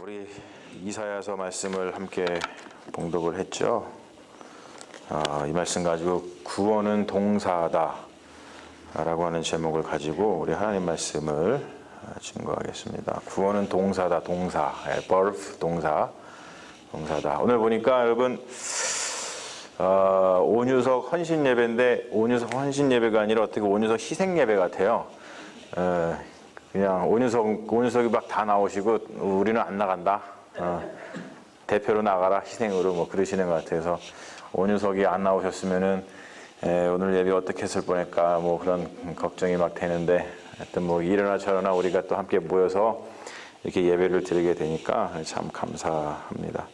우리 이사야서 말씀을 함께 봉독을 했죠. 이 말씀 가지고 구원은 동사다 라고 하는 제목을 가지고 우리 하나님 말씀을 증거하겠습니다. 구원은 동사다. 동사, verb, 동사다. 오늘 보니까 여러분 온유석 헌신 예배인데 온유석 헌신 예배가 아니라 어떻게 온유석 희생 예배 같아요. 그냥 온유석이 막 다 나오시고 우리는 안 나간다. 대표로 나가라 희생으로 뭐 그러시는 것 같아서 온유석이 안 나오셨으면은 오늘 예배 어떻게 했을 뻔할까 뭐 그런 걱정이 막 되는데 하여튼 뭐 이러나 저러나 우리가 또 함께 모여서 이렇게 예배를 드리게 되니까 참 감사합니다.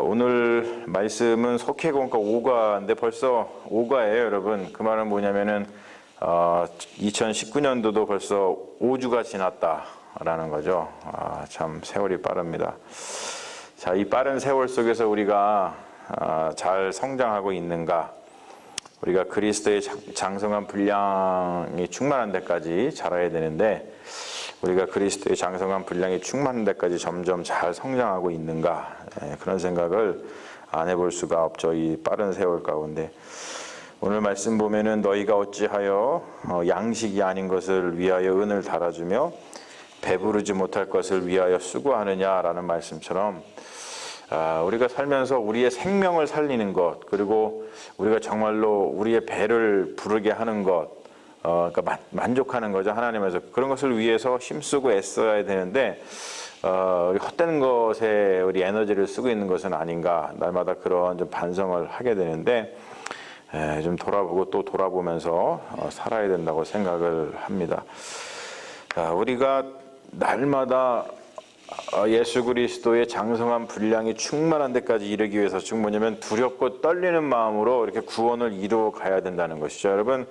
오늘 말씀은 속해공과 오가인데 벌써 오가예요, 여러분. 그 말은 뭐냐면은 2019년도도 벌써 5주가 지났다라는 거죠. 참 세월이 빠릅니다. 자, 이 빠른 세월 속에서 우리가 잘 성장하고 있는가? 우리가 그리스도의 장성한 분량이 충만한 데까지 자라야 되는데 우리가 그리스도의 장성한 분량이 충만한 데까지 점점 잘 성장하고 있는가? 그런 생각을 안 해볼 수가 없죠. 이 빠른 세월 가운데. 오늘 말씀 보면은 너희가 어찌하여 양식이 아닌 것을 위하여 은을 달아주며 배부르지 못할 것을 위하여 수고하느냐라는 말씀처럼 우리가 살면서 우리의 생명을 살리는 것, 그리고 우리가 정말로 우리의 배를 부르게 하는 것, 그러니까 만족하는 거죠. 하나님에서 그런 것을 위해서 힘쓰고 애써야 되는데 헛된 것에 우리 에너지를 쓰고 있는 것은 아닌가, 날마다 그런 좀 반성을 하게 되는데 좀 돌아보고 또 돌아보면서 살아야 된다고 생각을 합니다. 우리가 날마다 예수 그리스도의 장성한 분량이 충만한 데까지 이르기 위해서 즉 뭐냐면 두렵고 떨리는 마음으로 이렇게 구원을 이루어 가야 된다는 것이죠. 여러분,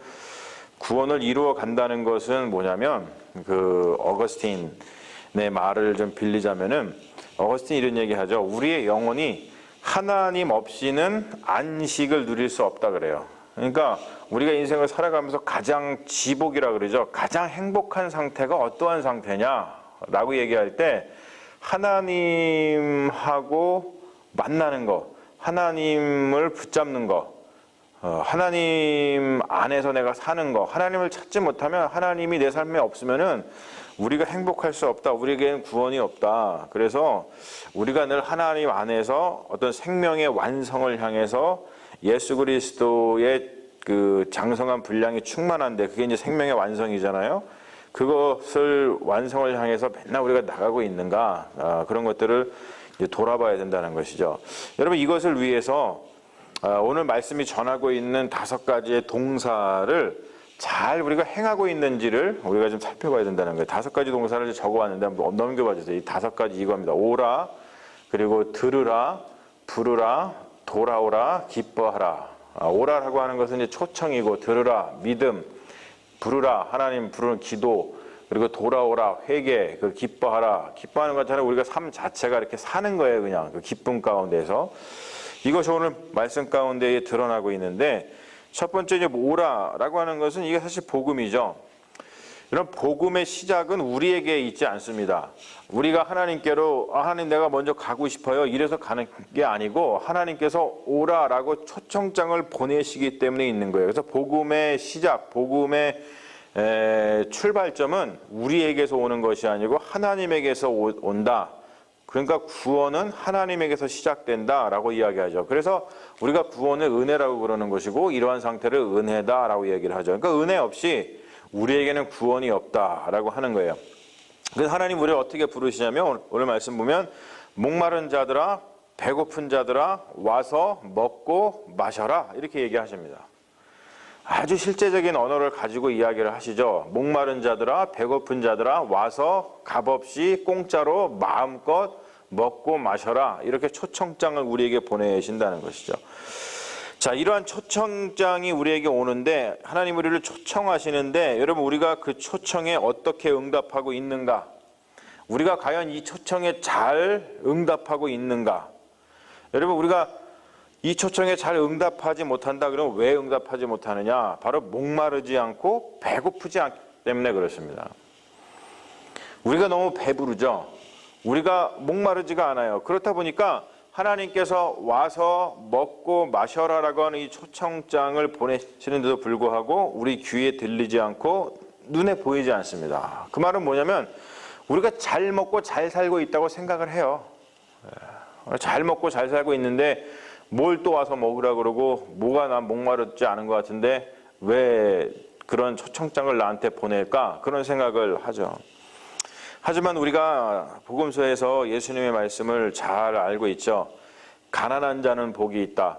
구원을 이루어 간다는 것은 뭐냐면 그 어거스틴의 말을 좀 빌리자면은 어거스틴이 이런 얘기하죠. 우리의 영혼이 하나님 없이는 안식을 누릴 수 없다 그래요. 그러니까 우리가 인생을 살아가면서 가장 지복이라 그러죠. 가장 행복한 상태가 어떠한 상태냐라고 얘기할 때 하나님하고 만나는 거, 하나님을 붙잡는 거, 하나님 안에서 내가 사는 거, 하나님을 찾지 못하면 하나님이 내 삶에 없으면은 우리가 행복할 수 없다. 우리에게는 구원이 없다. 그래서 우리가 늘 하나님 안에서 어떤 생명의 완성을 향해서 예수 그리스도의 그 장성한 분량이 충만한데 그게 이제 생명의 완성이잖아요. 그것을 완성을 향해서 맨날 우리가 나가고 있는가, 그런 것들을 이제 돌아봐야 된다는 것이죠. 여러분, 이것을 위해서 오늘 말씀이 전하고 있는 5가지의 동사를 잘 우리가 행하고 있는지를 우리가 좀 살펴봐야 된다는 거예요. 5가지 동사를 적어왔는데 한번 넘겨봐 주세요. 이 5가지 이겁니다. 오라, 그리고 들으라, 부르라, 돌아오라, 기뻐하라. 오라라고 하는 것은 이제 초청이고, 들으라, 믿음, 부르라, 하나님 부르는 기도, 그리고 돌아오라, 회개, 그 기뻐하라. 기뻐하는 것처럼 우리가 삶 자체가 이렇게 사는 거예요. 그냥 그 기쁨 가운데서. 이것이 오늘 말씀 가운데에 드러나고 있는데, 첫 번째 이제 오라라고 하는 것은 이게 사실 복음이죠. 이런 복음의 시작은 우리에게 있지 않습니다. 우리가 하나님께로 하나님 내가 먼저 가고 싶어요 이래서 가는 게 아니고 하나님께서 오라라고 초청장을 보내시기 때문에 있는 거예요. 그래서 복음의 시작, 복음의 출발점은 우리에게서 오는 것이 아니고 하나님에게서 온다. 그러니까 구원은 하나님에게서 시작된다라고 이야기하죠. 그래서 우리가 구원을 은혜라고 그러는 것이고 이러한 상태를 은혜다라고 얘기를 하죠. 그러니까 은혜 없이 우리에게는 구원이 없다라고 하는 거예요. 그래서 하나님 우리를 어떻게 부르시냐면 오늘 말씀 보면 목마른 자들아, 배고픈 자들아 와서 먹고 마셔라 이렇게 얘기하십니다. 아주 실제적인 언어를 가지고 이야기를 하시죠. 목마른 자들아, 배고픈 자들아 와서 값없이 공짜로 마음껏 먹고 마셔라. 이렇게 초청장을 우리에게 보내신다는 것이죠. 자, 이러한 초청장이 우리에게 오는데 하나님 우리를 초청하시는데 여러분, 우리가 그 초청에 어떻게 응답하고 있는가? 우리가 과연 이 초청에 잘 응답하고 있는가? 여러분, 우리가 이 초청에 잘 응답하지 못한다 그러면 왜 응답하지 못하느냐? 바로 목마르지 않고 배고프지 않기 때문에 그렇습니다. 우리가 너무 배부르죠. 우리가 목마르지가 않아요. 그렇다 보니까 하나님께서 와서 먹고 마셔라라고 하는 이 초청장을 보내시는데도 불구하고 우리 귀에 들리지 않고 눈에 보이지 않습니다. 그 말은 뭐냐면 우리가 잘 먹고 잘 살고 있다고 생각을 해요. 잘 먹고 잘 살고 있는데 뭘 또 와서 먹으라 그러고 뭐가 난 목마르지 않은 것 같은데 왜 그런 초청장을 나한테 보낼까? 그런 생각을 하죠. 하지만 우리가 복음서에서 예수님의 말씀을 잘 알고 있죠. 가난한 자는 복이 있다.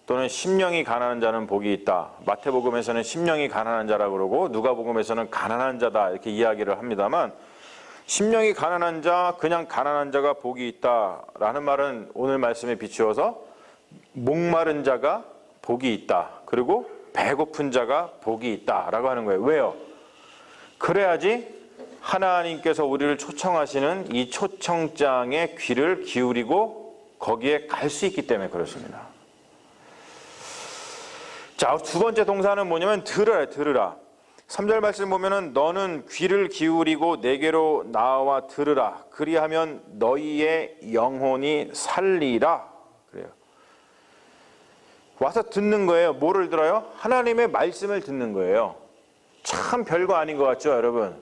또는 심령이 가난한 자는 복이 있다. 마태복음에서는 심령이 가난한 자라고 그러고 누가복음에서는 가난한 자다 이렇게 이야기를 합니다만 심령이 가난한 자, 그냥 가난한 자가 복이 있다라는 말은 오늘 말씀에 비추어서 목마른 자가 복이 있다. 그리고 배고픈 자가 복이 있다라고 하는 거예요. 왜요? 그래야지 하나님께서 우리를 초청하시는 이 초청장에 귀를 기울이고 거기에 갈 수 있기 때문에 그렇습니다. 자, 두 번째 동사는 뭐냐면 들으라. 3절 말씀 보면은 너는 귀를 기울이고 내게로 나와 들으라. 그리하면 너희의 영혼이 살리라. 그래요. 와서 듣는 거예요. 뭐를 들어요? 하나님의 말씀을 듣는 거예요. 참 별거 아닌 것 같죠, 여러분?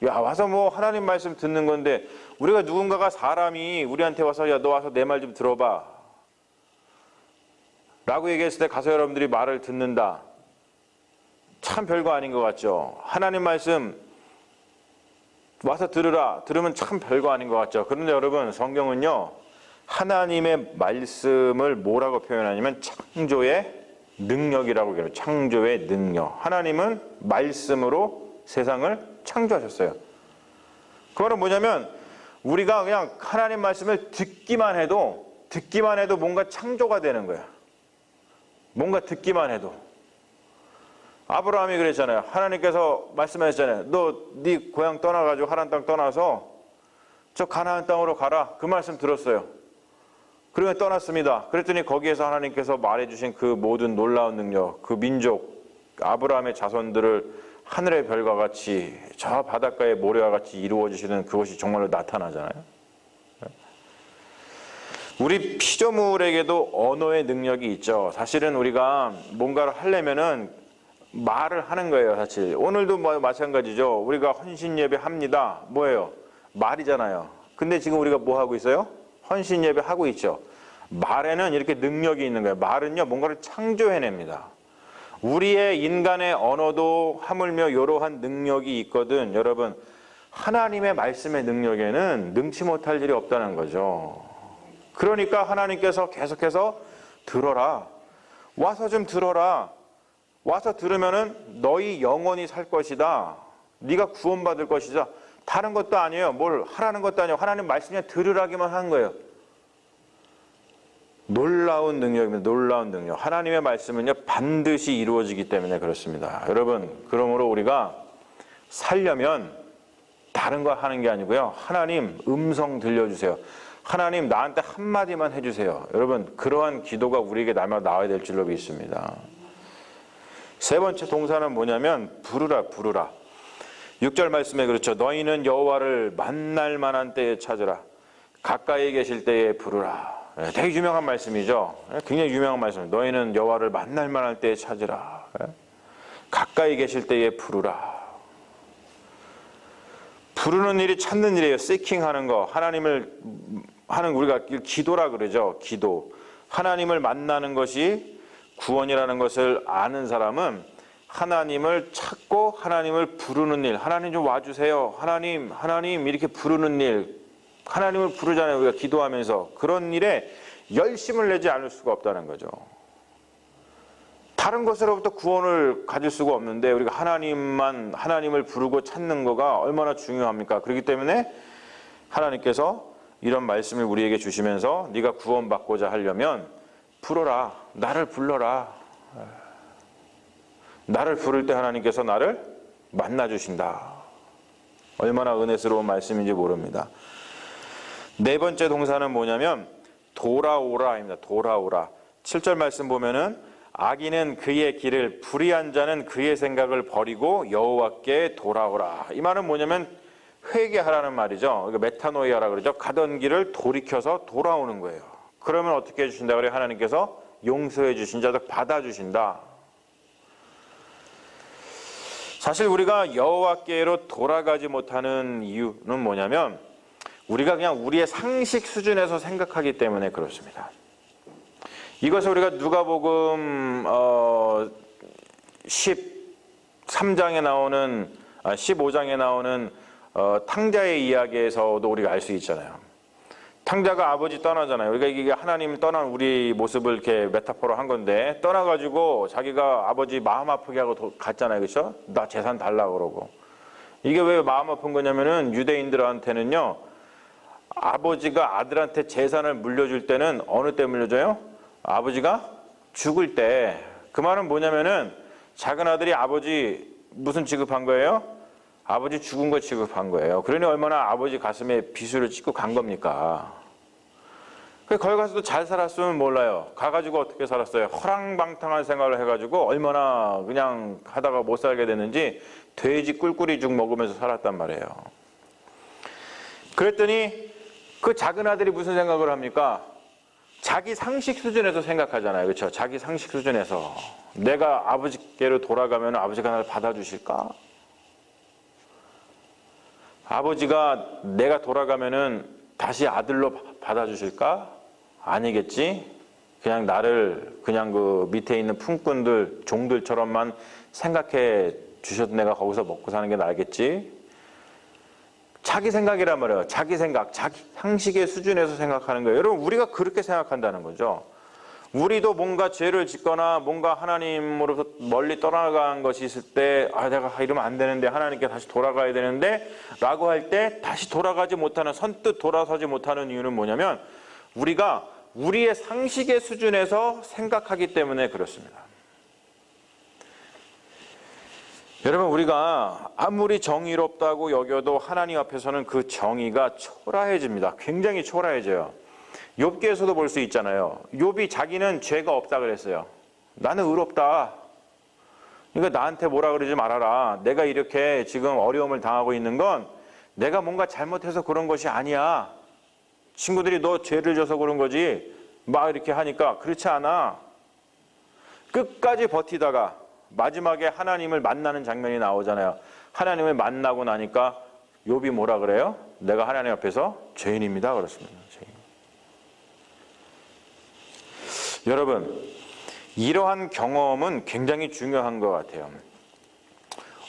야, 와서 뭐 하나님 말씀 듣는 건데 우리가 누군가가 사람이 우리한테 와서 야, 너 와서 내 말 좀 들어봐 라고 얘기했을 때 가서 여러분들이 말을 듣는다. 참 별거 아닌 것 같죠? 하나님 말씀 와서 들으라. 들으면 참 별거 아닌 것 같죠? 그런데 여러분 성경은요 하나님의 말씀을 뭐라고 표현하냐면 창조의 능력이라고 얘기해요. 창조의 능력. 하나님은 말씀으로 세상을 창조하셨어요. 그 말은 뭐냐면 우리가 그냥 하나님 말씀을 듣기만 해도 뭔가 창조가 되는 거야. 뭔가 듣기만 해도. 아브라함이 그랬잖아요. 하나님께서 말씀하셨잖아요. 너 네 고향 떠나가지고 하란 땅 떠나서 저 가나안 땅으로 가라. 그 말씀 들었어요. 그러면 떠났습니다. 그랬더니 거기에서 하나님께서 말해주신 그 모든 놀라운 능력, 그 민족, 아브라함의 자손들을 하늘의 별과 같이 저 바닷가의 모래와 같이 이루어지시는 그것이 정말로 나타나잖아요. 우리 피조물에게도 언어의 능력이 있죠. 사실은 우리가 뭔가를 하려면은 말을 하는 거예요, 사실. 오늘도 뭐 마찬가지죠. 우리가 헌신 예배 합니다. 뭐예요? 말이잖아요. 근데 지금 우리가 뭐 하고 있어요? 헌신 예배 하고 있죠. 말에는 이렇게 능력이 있는 거예요. 말은요, 뭔가를 창조해냅니다. 우리의 인간의 언어도 하물며 이러한 능력이 있거든. 여러분, 하나님의 말씀의 능력에는 능치 못할 일이 없다는 거죠. 그러니까 하나님께서 계속해서 들어라. 와서 좀 들어라. 와서 들으면은 너희 영혼이 살 것이다. 네가 구원받을 것이다. 다른 것도 아니에요. 뭘 하라는 것도 아니에요. 하나님 말씀이 들으라기만 한 거예요. 놀라운 능력입니다. 놀라운 능력. 하나님의 말씀은요 반드시 이루어지기 때문에 그렇습니다. 여러분, 그러므로 우리가 살려면 다른 거 하는 게 아니고요. 하나님 음성 들려주세요. 하나님 나한테 한마디만 해주세요. 여러분, 그러한 기도가 우리에게 나와야 될 줄로 믿습니다. 세 번째 동사는 뭐냐면 부르라. 6절 말씀에 그렇죠. 너희는 여호와를 만날 만한 때에 찾으라. 가까이 계실 때에 부르라. 되게 유명한 말씀이죠. 굉장히 유명한 말씀입니다. 너희는 여호와를 만날 만할 때에 찾으라. 가까이 계실 때에 부르라. 부르는 일이 찾는 일이에요. seeking하는 거. 하나님을 하는 우리가 기도라 그러죠. 기도. 하나님을 만나는 것이 구원이라는 것을 아는 사람은 하나님을 찾고 하나님을 부르는 일. 하나님 좀 와주세요. 하나님 이렇게 부르는 일. 하나님을 부르잖아요. 우리가 기도하면서. 그런 일에 열심을 내지 않을 수가 없다는 거죠. 다른 것으로부터 구원을 가질 수가 없는데 우리가 하나님을 부르고 찾는 거가 얼마나 중요합니까? 그렇기 때문에 하나님께서 이런 말씀을 우리에게 주시면서 네가 구원받고자 하려면 부르라. 나를 불러라. 나를 부를 때 하나님께서 나를 만나주신다. 얼마나 은혜스러운 말씀인지 모릅니다. 네 번째 동사는 뭐냐면 돌아오라입니다. 돌아오라. 7절 말씀 보면은 악인은 그의 길을, 불의한 자는 그의 생각을 버리고 여호와께 돌아오라. 이 말은 뭐냐면 회개하라는 말이죠. 이거 메타노이아라 그러죠. 가던 길을 돌이켜서 돌아오는 거예요. 그러면 어떻게 해주신다 그래요? 하나님께서 용서해 주신다, 받아주신다. 사실 우리가 여호와께로 돌아가지 못하는 이유는 뭐냐면 우리가 그냥 우리의 상식 수준에서 생각하기 때문에 그렇습니다. 이것을 우리가 누가복음 13장에 나오는 15장에 나오는 탕자의 이야기에서도 우리가 알 수 있잖아요. 탕자가 아버지 떠나잖아요. 우리가 이게 하나님 떠난 우리 모습을 이렇게 메타포로 한 건데 떠나가지고 자기가 아버지 마음 아프게 하고 갔잖아요. 그렇죠? 나 재산 달라 그러고. 이게 왜 마음 아픈 거냐면은 유대인들한테는요. 아버지가 아들한테 재산을 물려줄 때는 어느 때 물려줘요? 아버지가 죽을 때. 그 말은 뭐냐면은 작은 아들이 아버지 무슨 취급한 거예요? 아버지 죽은 거 취급한 거예요. 그러니 얼마나 아버지 가슴에 비수를 찍고 간 겁니까? 거기 가서도 잘 살았으면 몰라요. 가가지고 어떻게 살았어요? 허랑방탕한 생활을 해가지고 얼마나 그냥 하다가 못 살게 됐는지 돼지 꿀꿀이 죽 먹으면서 살았단 말이에요. 그랬더니 그 작은 아들이 무슨 생각을 합니까? 자기 상식 수준에서 생각하잖아요. 그렇죠? 자기 상식 수준에서 내가 아버지께로 돌아가면 아버지가 나를 받아주실까? 아버지가 내가 돌아가면은 다시 아들로 받아주실까? 아니겠지. 그냥 나를 그냥 그 밑에 있는 품꾼들, 종들처럼만 생각해 주셔도 내가 거기서 먹고 사는 게 나겠지. 자기 생각이란 말이에요. 자기 생각, 자기 상식의 수준에서 생각하는 거예요. 여러분, 우리가 그렇게 생각한다는 거죠. 우리도 뭔가 죄를 짓거나 뭔가 하나님으로부터 멀리 떠나간 것이 있을 때 내가 이러면 안 되는데 하나님께 다시 돌아가야 되는데 라고 할 때 다시 돌아가지 못하는, 선뜻 돌아서지 못하는 이유는 뭐냐면 우리가 우리의 상식의 수준에서 생각하기 때문에 그렇습니다. 여러분, 우리가 아무리 정의롭다고 여겨도 하나님 앞에서는 그 정의가 초라해집니다. 굉장히 초라해져요. 욥기에서도 볼 수 있잖아요. 욥이 자기는 죄가 없다 그랬어요. 나는 의롭다. 그러니까 나한테 뭐라 그러지 말아라. 내가 이렇게 지금 어려움을 당하고 있는 건 내가 뭔가 잘못해서 그런 것이 아니야. 친구들이 너 죄를 져서 그런 거지. 막 이렇게 하니까 그렇지 않아. 끝까지 버티다가 마지막에 하나님을 만나는 장면이 나오잖아요. 하나님을 만나고 나니까 욥이 뭐라 그래요? 내가 하나님 앞에서 죄인입니다. 그렇습니다. 죄인. 여러분, 이러한 경험은 굉장히 중요한 것 같아요.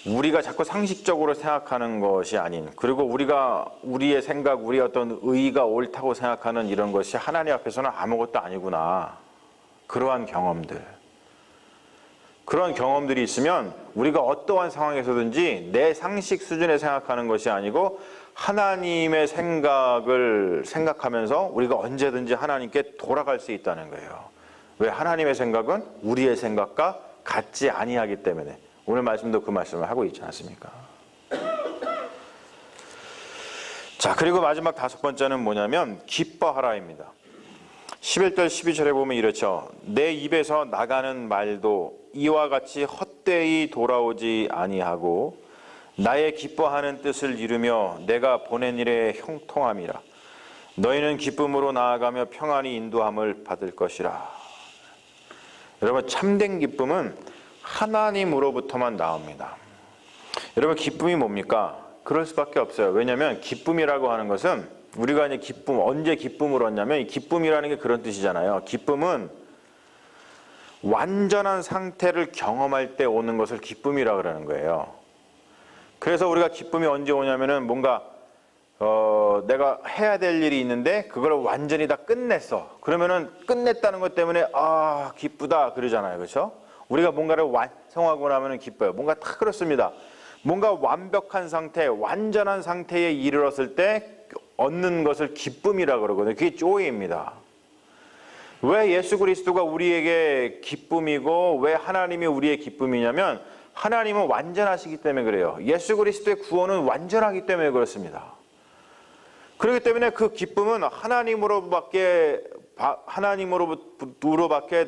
우리가 자꾸 상식적으로 생각하는 것이 아닌, 그리고 우리가 우리의 생각, 우리의 어떤 의의가 옳다고 생각하는 이런 것이 하나님 앞에서는 아무것도 아니구나. 그러한 경험들. 그런 경험들이 있으면 우리가 어떠한 상황에서든지 내 상식 수준에 생각하는 것이 아니고 하나님의 생각을 생각하면서 우리가 언제든지 하나님께 돌아갈 수 있다는 거예요. 왜? 하나님의 생각은 우리의 생각과 같지 아니하기 때문에. 오늘 말씀도 그 말씀을 하고 있지 않습니까? 자, 그리고 마지막 다섯 번째는 뭐냐면 기뻐하라입니다. 11절 12절에 보면 이렇죠. 내 입에서 나가는 말도 이와 같이 헛되이 돌아오지 아니하고 나의 기뻐하는 뜻을 이루며 내가 보낸 일에 형통함이라. 너희는 기쁨으로 나아가며 평안히 인도함을 받을 것이라. 여러분, 참된 기쁨은 하나님으로부터만 나옵니다. 여러분, 기쁨이 뭡니까? 그럴 수밖에 없어요. 왜냐하면 기쁨이라고 하는 것은 우리가 이제 기쁨, 언제 기쁨을 얻냐면 이 기쁨이라는 게 그런 뜻이잖아요. 기쁨은 완전한 상태를 경험할 때 오는 것을 기쁨이라고 그러는 거예요. 그래서 우리가 기쁨이 언제 오냐면은 뭔가 내가 해야 될 일이 있는데 그걸 완전히 다 끝냈어. 그러면은 끝냈다는 것 때문에 기쁘다 그러잖아요. 그렇죠? 우리가 뭔가를 완성하고 나면은 기뻐요. 뭔가 다 그렇습니다. 뭔가 완벽한 상태, 완전한 상태에 이르렀을 때 얻는 것을 기쁨이라고 그러거든요. 그게 조이입니다. 왜 예수 그리스도가 우리에게 기쁨이고 왜 하나님이 우리의 기쁨이냐면 하나님은 완전하시기 때문에 그래요. 예수 그리스도의 구원은 완전하기 때문에 그렇습니다. 그렇기 때문에 그 기쁨은 하나님으로밖에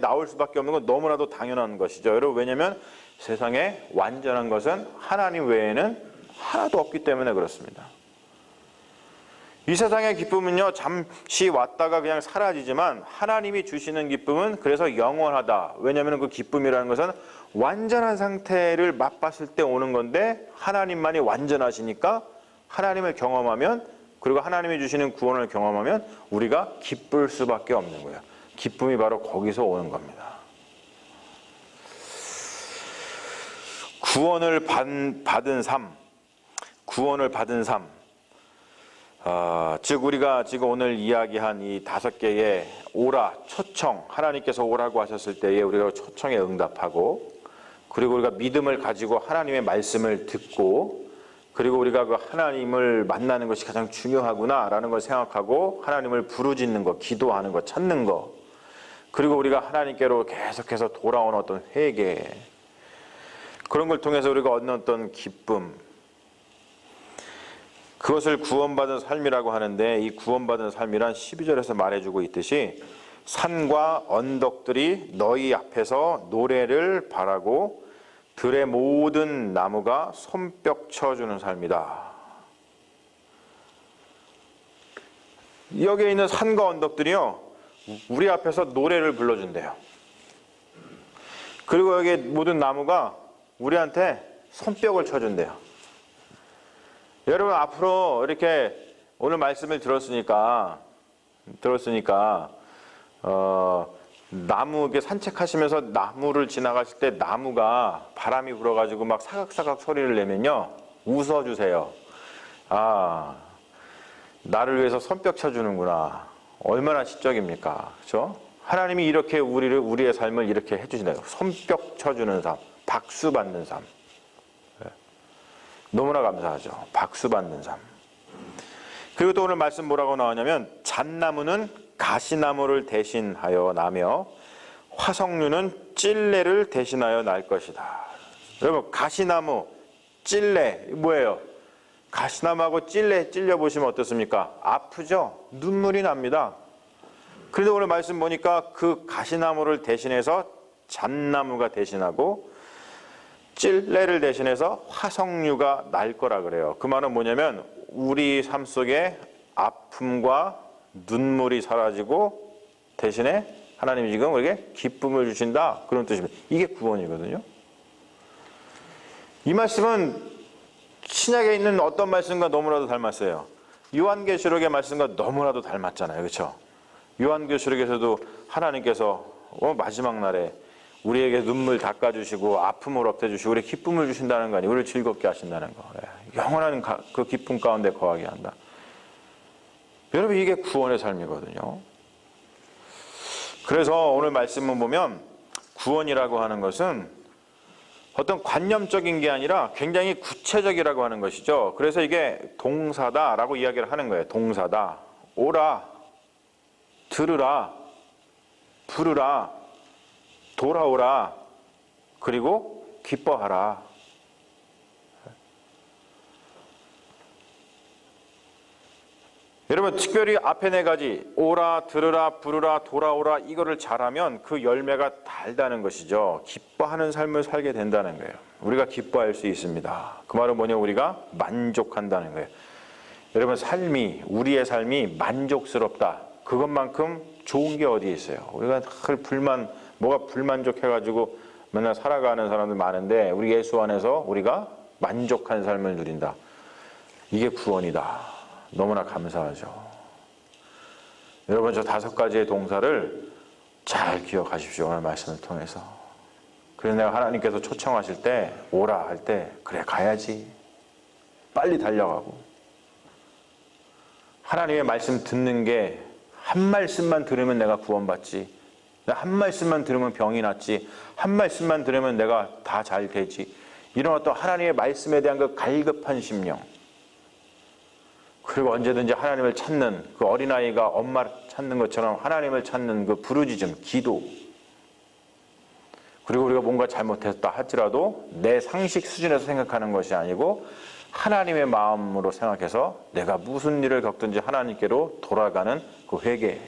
나올 수밖에 없는 건 너무나도 당연한 것이죠. 여러분, 왜냐하면 세상에 완전한 것은 하나님 외에는 하나도 없기 때문에 그렇습니다. 이 세상의 기쁨은요, 잠시 왔다가 그냥 사라지지만 하나님이 주시는 기쁨은 그래서 영원하다. 왜냐하면 그 기쁨이라는 것은 완전한 상태를 맛봤을 때 오는 건데 하나님만이 완전하시니까 하나님을 경험하면, 그리고 하나님이 주시는 구원을 경험하면 우리가 기쁠 수밖에 없는 거예요. 기쁨이 바로 거기서 오는 겁니다. 구원을 받은 삶, 구원을 받은 삶. 즉 우리가 지금 오늘 이야기한 이 5개의 오라, 초청, 하나님께서 오라고 하셨을 때에 우리가 초청에 응답하고, 그리고 우리가 믿음을 가지고 하나님의 말씀을 듣고, 그리고 우리가 그 하나님을 만나는 것이 가장 중요하구나라는 걸 생각하고 하나님을 부르짖는 것, 기도하는 것, 찾는 것, 그리고 우리가 하나님께로 계속해서 돌아오는 어떤 회개, 그런 걸 통해서 우리가 얻는 어떤 기쁨, 그것을 구원받은 삶이라고 하는데, 이 구원받은 삶이란 12절에서 말해주고 있듯이 산과 언덕들이 너희 앞에서 노래를 바라고 들의 모든 나무가 손뼉 쳐주는 삶이다. 여기에 있는 산과 언덕들이요, 우리 앞에서 노래를 불러준대요. 그리고 여기 모든 나무가 우리한테 손뼉을 쳐준대요. 여러분, 앞으로 이렇게 오늘 말씀을 들었으니까 나무 이렇게 산책하시면서 나무를 지나가실 때 나무가 바람이 불어가지고 막 사각사각 소리를 내면요, 웃어주세요. 아, 나를 위해서 손뼉 쳐주는구나. 얼마나 시적입니까? 그렇죠? 하나님이 이렇게 우리의 삶을 이렇게 해주신다요. 손뼉 쳐주는 삶, 박수 받는 삶. 너무나 감사하죠. 박수 받는 삶. 그리고 또 오늘 말씀 뭐라고 나오냐면, 잣나무는 가시나무를 대신하여 나며 화석류는 찔레를 대신하여 날 것이다. 여러분, 가시나무, 찔레 뭐예요? 가시나무하고 찔레 찔려보시면 어떻습니까? 아프죠? 눈물이 납니다. 그런데 오늘 말씀 보니까 그 가시나무를 대신해서 잣나무가 대신하고 찔레를 대신해서 화석류가 날 거라 그래요. 그 말은 뭐냐면 우리 삶 속에 아픔과 눈물이 사라지고 대신에 하나님이 지금 우리에게 기쁨을 주신다, 그런 뜻입니다. 이게 구원이거든요. 이 말씀은 신약에 있는 어떤 말씀과 너무나도 닮았어요. 요한계시록의 말씀과 너무나도 닮았잖아요. 그렇죠? 요한계시록에서도 하나님께서 마지막 날에 우리에게 눈물 닦아주시고 아픔을 없애주시고 우리 기쁨을 주신다는 거 아니에요. 우리를 즐겁게 하신다는 거. 영원한 그 기쁨 가운데 거하게 한다. 여러분, 이게 구원의 삶이거든요. 그래서 오늘 말씀을 보면 구원이라고 하는 것은 어떤 관념적인 게 아니라 굉장히 구체적이라고 하는 것이죠. 그래서 이게 동사다라고 이야기를 하는 거예요. 동사다. 오라, 들으라, 부르라, 돌아오라, 그리고 기뻐하라. 여러분, 특별히 앞에 4가지 오라, 들으라, 부르라, 돌아오라, 이거를 잘하면 그 열매가 달다는 것이죠. 기뻐하는 삶을 살게 된다는 거예요. 우리가 기뻐할 수 있습니다. 그 말은 뭐냐? 우리가 만족한다는 거예요. 여러분, 우리의 삶이 만족스럽다, 그것만큼 좋은 게 어디 있어요? 우리가 뭐가 불만족해가지고 맨날 살아가는 사람들 많은데, 우리 예수 안에서 우리가 만족한 삶을 누린다. 이게 구원이다. 너무나 감사하죠. 여러분, 저 5가지의 동사를 잘 기억하십시오. 오늘 말씀을 통해서. 그래서 내가 하나님께서 초청하실 때, 오라 할 때, 그래 가야지, 빨리 달려가고, 하나님의 말씀 듣는 게 한 말씀만 들으면 내가 구원받지, 한 말씀만 들으면 병이 낫지, 한 말씀만 들으면 내가 다 잘 되지, 이런 어떤 하나님의 말씀에 대한 그 갈급한 심령, 그리고 언제든지 하나님을 찾는 그 어린아이가 엄마를 찾는 것처럼 하나님을 찾는 그 부르짖음, 기도, 그리고 우리가 뭔가 잘못했다 할지라도 내 상식 수준에서 생각하는 것이 아니고 하나님의 마음으로 생각해서 내가 무슨 일을 겪든지 하나님께로 돌아가는 그 회개.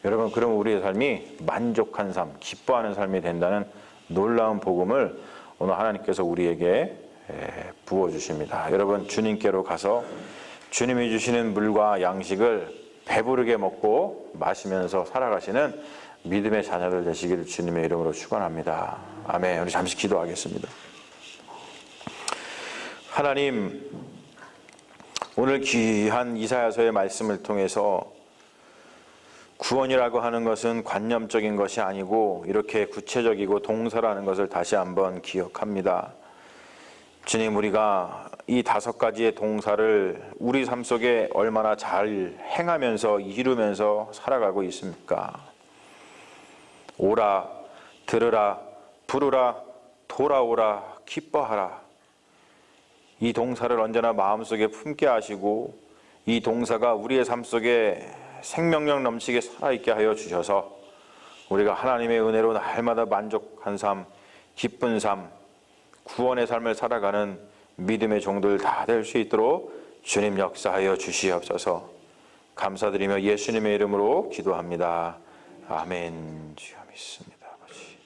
여러분, 그러면 우리의 삶이 만족한 삶, 기뻐하는 삶이 된다는 놀라운 복음을 오늘 하나님께서 우리에게 부어주십니다. 여러분, 주님께로 가서 주님이 주시는 물과 양식을 배부르게 먹고 마시면서 살아가시는 믿음의 자녀들 되시기를 주님의 이름으로 축원합니다. 아멘. 우리 잠시 기도하겠습니다. 하나님, 오늘 귀한 이사야서의 말씀을 통해서 구원이라고 하는 것은 관념적인 것이 아니고 이렇게 구체적이고 동사라는 것을 다시 한번 기억합니다. 주님, 우리가 이 5가지의 동사를 우리 삶 속에 얼마나 잘 행하면서 이루면서 살아가고 있습니까? 오라, 들으라, 부르라, 돌아오라, 기뻐하라. 이 동사를 언제나 마음속에 품게 하시고 이 동사가 우리의 삶 속에 생명력 넘치게 살아있게 하여 주셔서 우리가 하나님의 은혜로 날마다 만족한 삶, 기쁜 삶, 구원의 삶을 살아가는 믿음의 종들 다 될 수 있도록 주님 역사하여 주시옵소서. 감사드리며 예수님의 이름으로 기도합니다. 아멘. 주여 믿습니다. 아버지.